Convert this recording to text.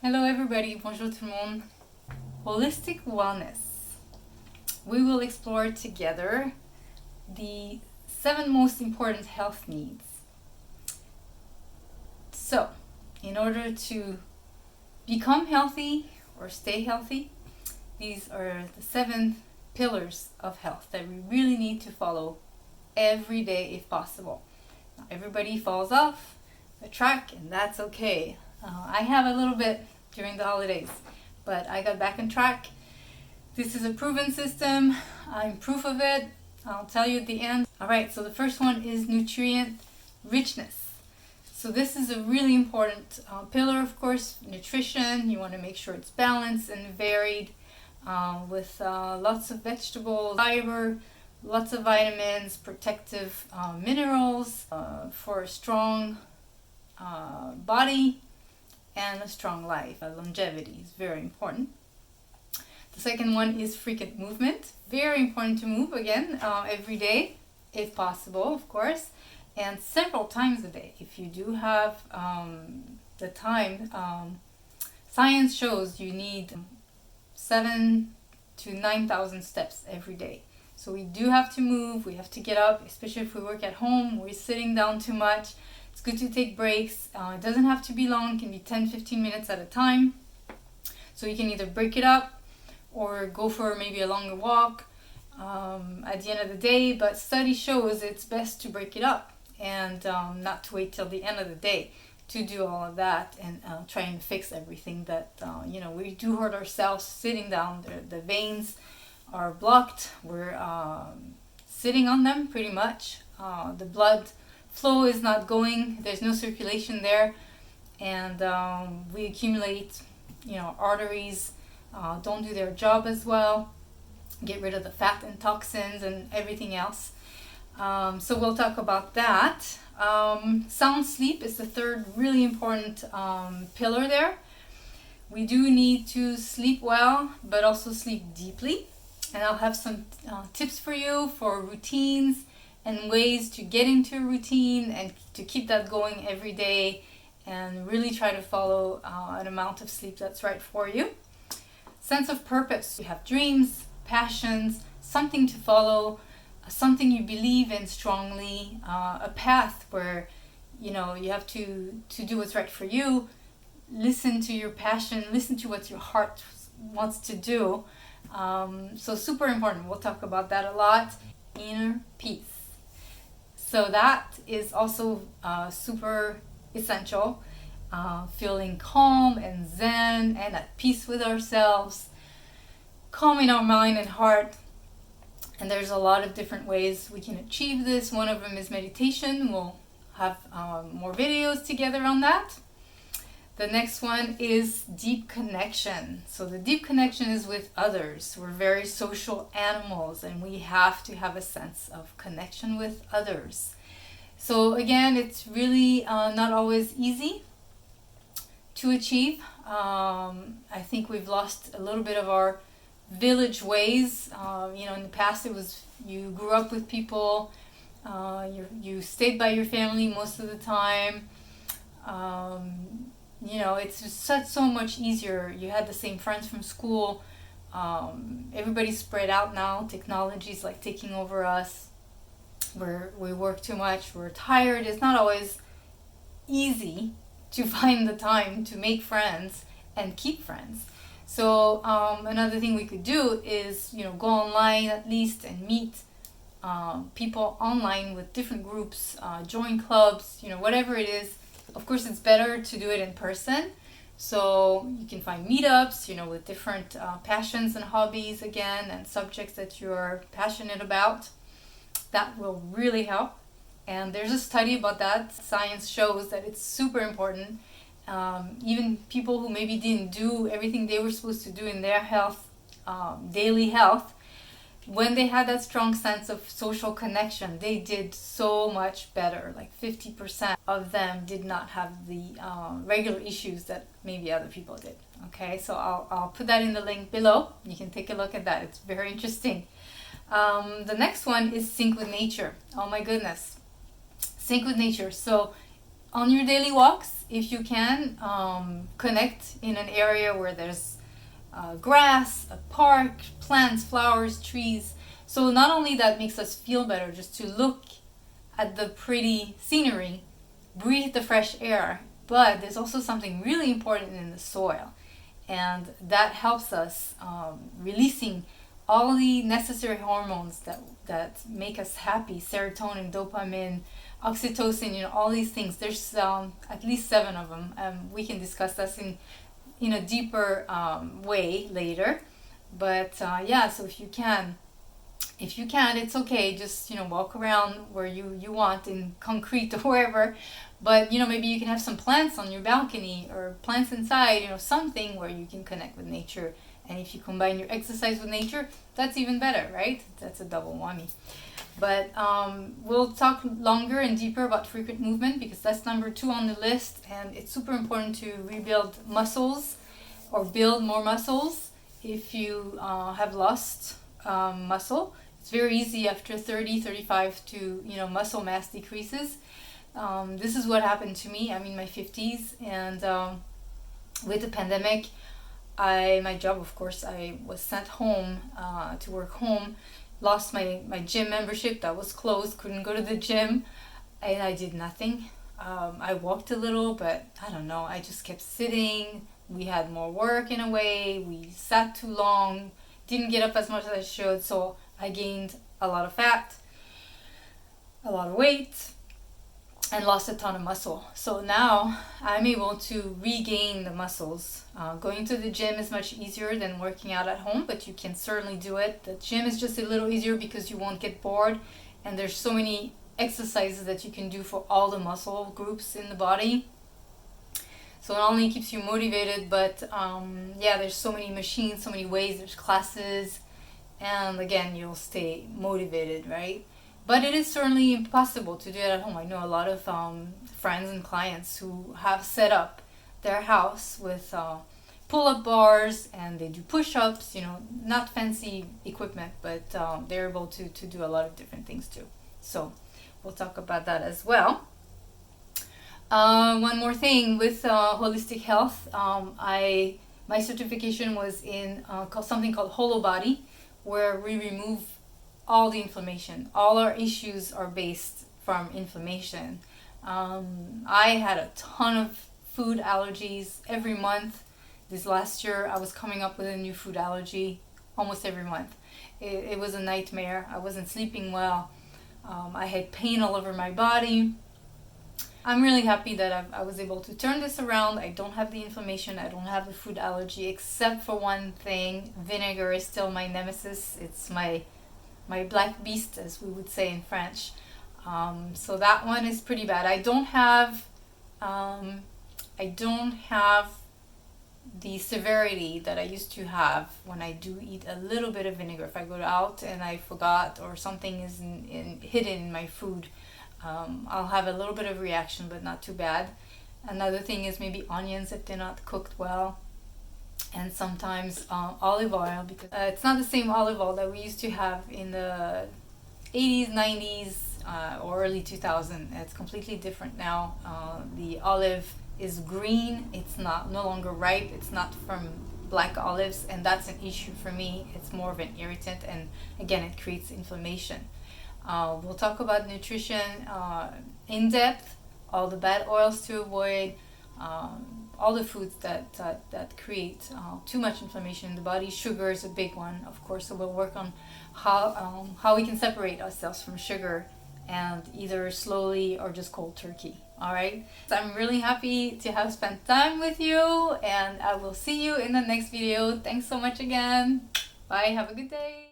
Hello everybody, bonjour tout le monde. Holistic wellness. We will explore together the 7 most important health needs. So, in order to become healthy or stay healthy, these are the 7 pillars of health that we really need to follow every day if possible. Now, everybody falls off the track and that's okay. I have a little bit during the holidays, but I got back on track. This is a proven system. I'm proof of it. I'll tell you at the end. Alright, so the first one is nutrient richness. So this is a really important pillar, of course. Nutrition, you want to make sure it's balanced and varied with lots of vegetables, fiber, lots of vitamins, protective minerals for a strong body and a strong life. Longevity is very important. The second one is frequent movement. Very important to move again every day, if possible, of course, and several times a day. If you do have the time, science shows you need 7,000 to 9,000 steps every day. So we do have to move, we have to get up, especially if we work at home, we're sitting down too much. It's good to take breaks. It doesn't have to be long, it can be 10-15 minutes at a time. So you can either break it up or go for maybe a longer walk at the end of the day. But study shows it's best to break it up and not to wait till the end of the day to do all of that and try and fix everything that, we do hurt ourselves sitting down. The veins are blocked. We're sitting on them pretty much. The blood flow is not going, there's no circulation there, and we accumulate, arteries don't do their job as well, get rid of the fat and toxins and everything else. So we'll talk about that. Sound sleep is the third really important pillar there. We do need to sleep well, but also sleep deeply, and I'll have some tips for you for routines and ways to get into a routine and to keep that going every day and really try to follow an amount of sleep that's right for you. Sense of purpose. You have dreams, passions, something to follow, something you believe in strongly, a path where you have to do what's right for you. Listen to your passion, listen to what your heart wants to do. So super important. We'll talk about that a lot. Inner peace. So that is also super essential. Feeling calm and zen and at peace with ourselves, calm in our mind and heart. And there's a lot of different ways we can achieve this. One of them is meditation. We'll have more videos together on that. The next one is deep connection. So the deep connection is with others. We're very social animals and we have to have a sense of connection with others. So again, it's really not always easy to achieve. I think we've lost a little bit of our village ways. In the past it was you grew up with people, you stayed by your family most of the time. It's just so much easier. You had the same friends from school. Everybody's spread out now. Technology's like taking over us. We work too much. We're tired. It's not always easy to find the time to make friends and keep friends. So another thing we could do is go online at least and meet people online with different groups, join clubs, whatever it is. Of course, it's better to do it in person. So you can find meetups, with different passions and hobbies again, and subjects that you're passionate about. That will really help. And there's a study about that. Science shows that it's super important. Even people who maybe didn't do everything they were supposed to do in their health, daily health, when they had that strong sense of social connection, they did so much better. Like 50% of them did not have the regular issues that maybe other people did. Okay, so I'll put that in the link below. You can take a look at that. It's very interesting. The next one is sync with nature. Oh my goodness. Sync with nature. So on your daily walks, if you can, connect in an area where there's grass, a park, plants, flowers, trees. So not only that makes us feel better just to look at the pretty scenery, breathe the fresh air, but there's also something really important in the soil. And that helps us releasing all the necessary hormones that make us happy: serotonin, dopamine, oxytocin, all these things. There's at least 7 of them. We can discuss this in a deeper way later. But yeah, so if you can, it's okay. Just walk around where you want, in concrete or wherever. But maybe you can have some plants on your balcony or plants inside. Something where you can connect with nature. And if you combine your exercise with nature, that's even better, right? That's a double whammy. But we'll talk longer and deeper about frequent movement, because that's number 2 on the list, and it's super important to rebuild muscles or build more muscles if you have lost muscle. It's very easy after 30, 35 to, muscle mass decreases. This is what happened to me. I'm in my 50s, and with the pandemic, my job, of course, I was sent home to work home. Lost my gym membership, that was closed, couldn't go to the gym, and I did nothing. I walked a little, but I don't know, I just kept sitting. We had more work in a way, we sat too long, didn't get up as much as I should, so I gained a lot of fat, a lot of weight, and lost a ton of muscle. So now I'm able to regain the muscles. Going to the gym is much easier than working out at home, but you can certainly do it. The gym is just a little easier because you won't get bored, and there's so many exercises that you can do for all the muscle groups in the body. So it not only keeps you motivated, but yeah, there's so many machines, so many ways, there's classes, and again, you'll stay motivated, right? But it is certainly impossible to do it at home. I know a lot of friends and clients who have set up their house with pull-up bars, and they do push-ups, not fancy equipment, but they're able to do a lot of different things too. So we'll talk about that as well. One more thing with holistic health, my certification was in something called Whole Body, where we remove all the inflammation. All our issues are based from inflammation. I had a ton of food allergies every month. This last year, I was coming up with a new food allergy almost every month. It was a nightmare. I wasn't sleeping well. I had pain all over my body. I'm really happy that I was able to turn this around. I don't have the inflammation. I don't have the food allergy, except for one thing. Vinegar is still my nemesis. It's my black beast, as we would say in French. So that one is pretty bad. I don't have the severity that I used to have when I do eat a little bit of vinegar. If I go out and I forgot, or something is hidden in my food, I'll have a little bit of reaction, but not too bad. Another thing is maybe onions if they're not cooked well. And sometimes olive oil, because it's not the same olive oil that we used to have in the 80s, 90s, or early 2000s. It's completely different now. The olive is green. It's no longer ripe. It's not from black olives, and that's an issue for me. It's more of an irritant, and again, it creates inflammation. We'll talk about nutrition in depth, all the bad oils to avoid, all the foods that create too much inflammation in the body. Sugar is a big one, of course, so we'll work on how we can separate ourselves from sugar, and either slowly or just cold turkey. All right, so I'm really happy to have spent time with you, and I will see you in the next video. Thanks so much again. Bye, have a good day.